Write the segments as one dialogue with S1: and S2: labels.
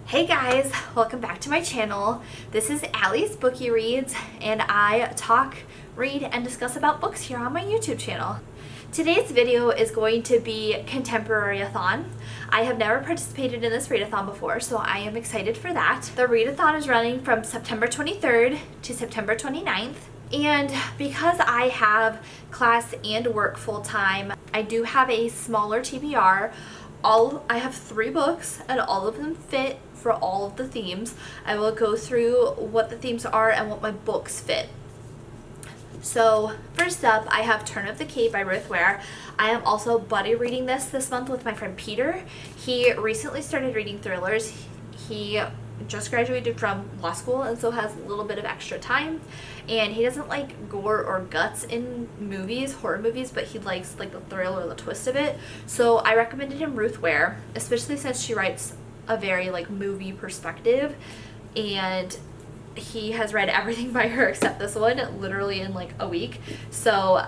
S1: Hey guys, welcome back to my channel. This is Allie's Bookie Reads, and I talk, read, and discuss about books here on my YouTube channel. Today's video is going to be Contemporaryathon. I have never participated in this readathon before, so I am excited for that. The readathon is running from September 23rd to September 29th. And because I have class and work full-time, I do have a smaller TBR. I have 3 books and all of them fit for all of the themes. I will go through what the themes are and what my books fit. So first up, I have Turn of the Key by Ruth Ware. I am also buddy reading this month with my friend Peter. He recently started reading thrillers. He just graduated from law school and so has a little bit of extra time, and he doesn't like gore or guts in movies, horror movies, but he likes like the thrill or the twist of it. So I recommended him Ruth Ware, especially since she writes a very like movie perspective, and he has read everything by her except this one literally in like a week. So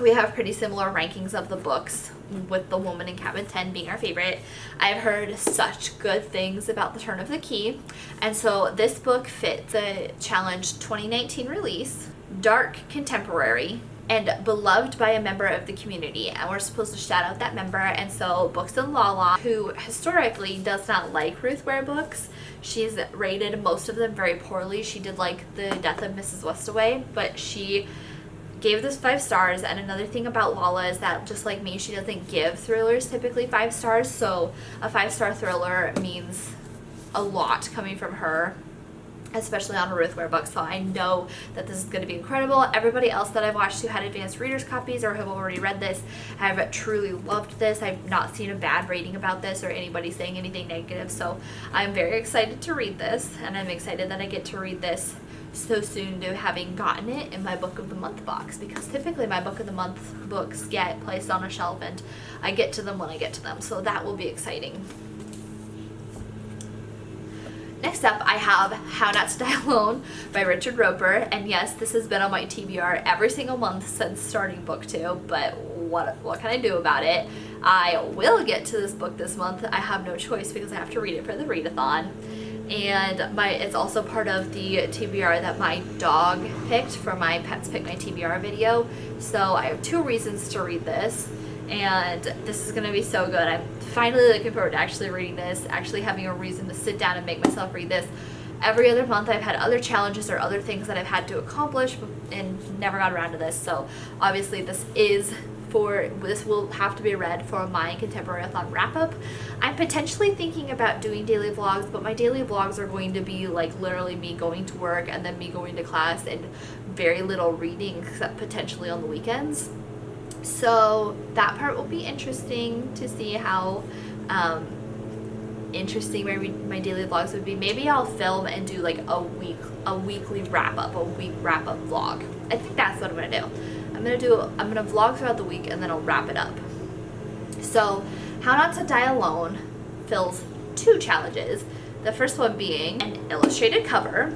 S1: we have pretty similar rankings of the books, with The Woman in Cabin 10 being our favorite. I've heard such good things about The Turn of the Key, and so this book fit the challenge 2019 release, dark contemporary, and beloved by a member of the community, and we're supposed to shout out that member. And so Books and Lala, who historically does not like Ruth Ware books, she's rated most of them very poorly. She did like The Death of Mrs. Westaway, but she gave this 5 stars. And another thing about Lala is that, just like me, she doesn't give thrillers typically 5 stars, so a 5-star thriller means a lot coming from her, especially on a Ruth Ware book. So I know that this is going to be incredible. Everybody else that I've watched who had advanced readers copies or have already read this have truly loved this. I've not seen a bad rating about this or anybody saying anything negative, so I'm very excited to read this, and I'm excited that I get to read this so soon to having gotten it in my book of the month box, because typically my book of the month books get placed on a shelf and I get to them when I get to them, so that will be exciting. Next up, I have How Not to Die Alone by Richard Roeper, and yes, this has been on my TBR every single month since starting book 2, but what can I do about it? I will get to this book this month. I have no choice because I have to read it for the readathon. And it's also part of the TBR that my dog picked for my Pets Pick My TBR video. So I have 2 reasons to read this, and this is going to be so good. I'm finally looking forward to actually reading this, actually having a reason to sit down and make myself read this. Every other month I've had other challenges or other things that I've had to accomplish and never got around to this. So obviously this will have to be read for my Contemporaryathon wrap-up. I'm potentially thinking about doing daily vlogs, but my daily vlogs are going to be like literally me going to work and then me going to class and very little reading except potentially on the weekends. So that part will be interesting to see how interesting my daily vlogs would be. Maybe I'll film and do like a weekly wrap-up, a week wrap-up vlog. I think that's what I'm gonna do. I'm gonna vlog throughout the week and then I'll wrap it up. So How Not to Die Alone fills 2 challenges. The first one being an illustrated cover,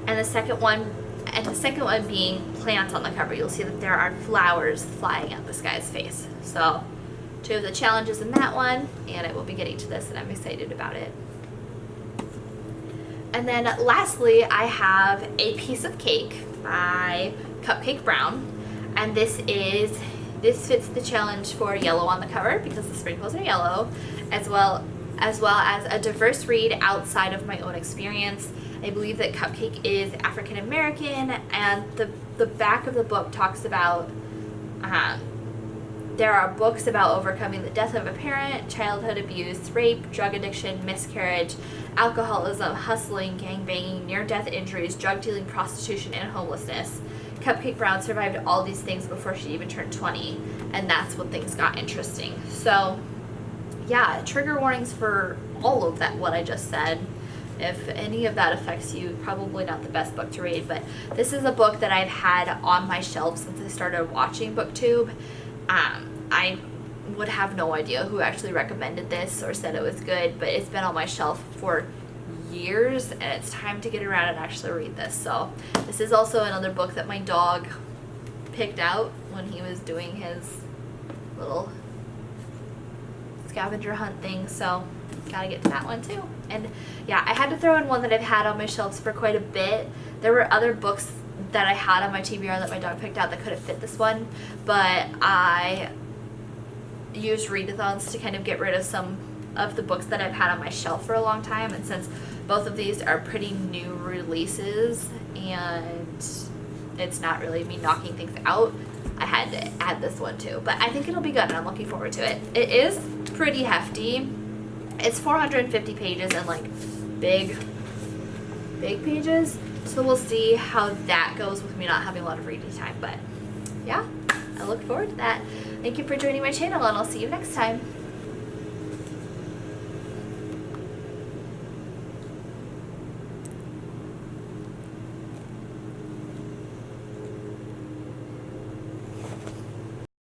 S1: and the second one being plants on the cover. You'll see that there are flowers flying at this guy's face. So 2 of the challenges in that one, and I will be getting to this and I'm excited about it. And then lastly, I have A Piece of Cake by Cupcake Brown. And this fits the challenge for yellow on the cover because the sprinkles are yellow, as well as a diverse read outside of my own experience. I believe that Cupcake is African American, and the back of the book talks about there are books about overcoming the death of a parent, childhood abuse, rape, drug addiction, miscarriage, alcoholism, hustling, gangbanging, near-death injuries, drug dealing, prostitution, and homelessness. Cupcake Brown survived all these things before she even turned 20, and that's when things got interesting. So yeah, trigger warnings for all of that, what I just said. If any of that affects you, probably not the best book to read, but this is a book that I've had on my shelf since I started watching BookTube. I would have no idea who actually recommended this or said it was good, but it's been on my shelf for years, and it's time to get around and actually read this. So this is also another book that my dog picked out when he was doing his little scavenger hunt thing. So gotta get to that one too. And yeah, I had to throw in one that I've had on my shelves for quite a bit. There were other books that I had on my TBR that my dog picked out that could have fit this one, but I used readathons to kind of get rid of some of the books that I've had on my shelf for a long time, and since both of these are pretty new releases and it's not really me knocking things out, I had to add this one too. But I think it'll be good and I'm looking forward to it. It is pretty hefty. It's 450 pages and like big pages, so we'll see how that goes with me not having a lot of reading time. But yeah, I look forward to that. Thank you for joining my channel, and I'll see you next time.